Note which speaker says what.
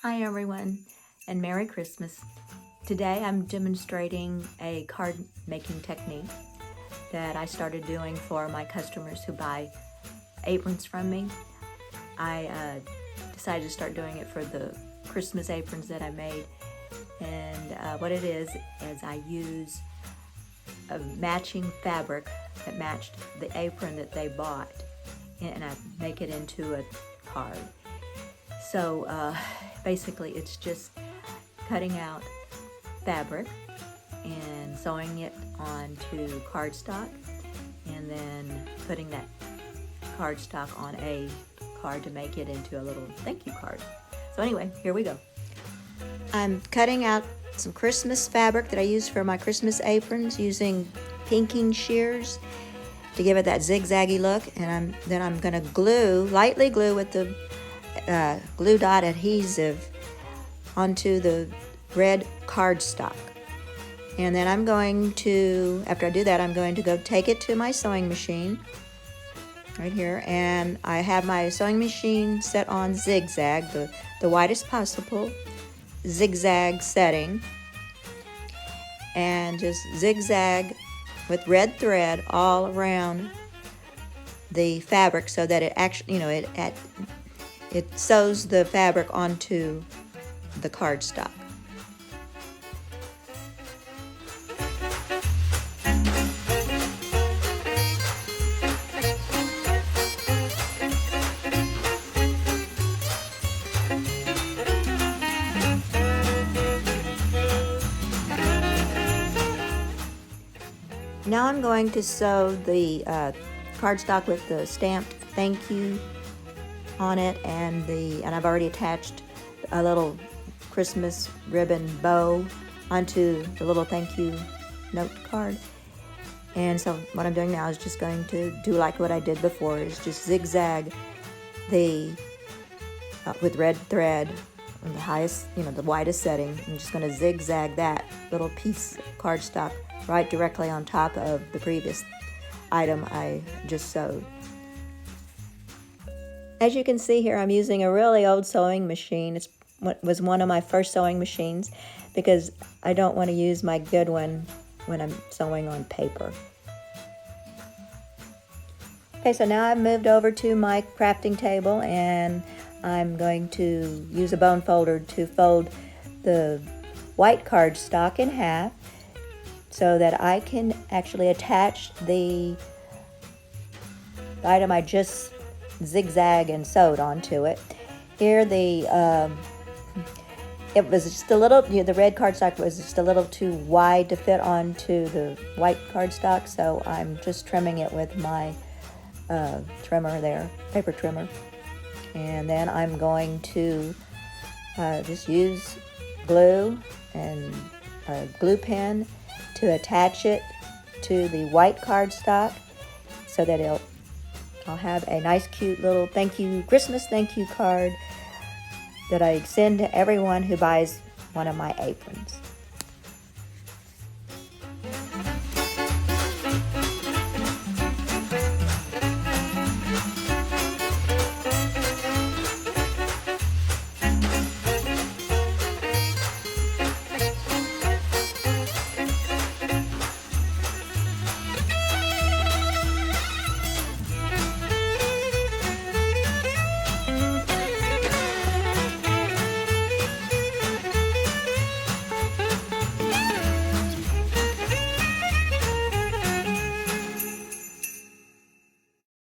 Speaker 1: Hi everyone, and Merry Christmas. Today I'm demonstrating a card making technique that I started doing for my customers who buy aprons from me. I decided to start doing it for the Christmas aprons that I made, and what it is I use a matching fabric that matched the apron that they bought, and I make it into a card. So basically it's just cutting out fabric and sewing it onto cardstock and then putting that cardstock on a card to make it into a little thank you card. So anyway, here we go. I'm cutting out some Christmas fabric that I use for my Christmas aprons using pinking shears to give it that zigzaggy look, and then I'm going to lightly glue with the glue dot adhesive onto the red cardstock. And then I'm going to, after I do that, I'm going to go take it to my sewing machine right here, and I have my sewing machine set on zigzag, the widest possible zigzag setting, and just zigzag with red thread all around the fabric so that it actually, it sews the fabric onto the cardstock. Now I'm going to sew the cardstock with the stamped thank you on it, and I've already attached a little Christmas ribbon bow onto the little thank you note card. And so what I'm doing now is just going to do like what I did before, is just zigzag the with red thread on the highest, the widest setting. I'm just going to zigzag that little piece of cardstock right directly on top of the previous item I just sewed. As you can see here, I'm using a really old sewing machine. It was one of my first sewing machines because I don't want to use my good one when I'm sewing on paper. Okay, so now I've moved over to my crafting table, and I'm going to use a bone folder to fold the white cardstock in half so that I can actually attach the item I just zigzag and sewed onto it. Here it was just a little, the red cardstock was just a little too wide to fit onto the white cardstock, so I'm just trimming it with my trimmer there, paper trimmer. And then I'm going to just use glue and a glue pen to attach it to the white cardstock so that I'll have a nice cute little Christmas thank you card that I send to everyone who buys one of my aprons.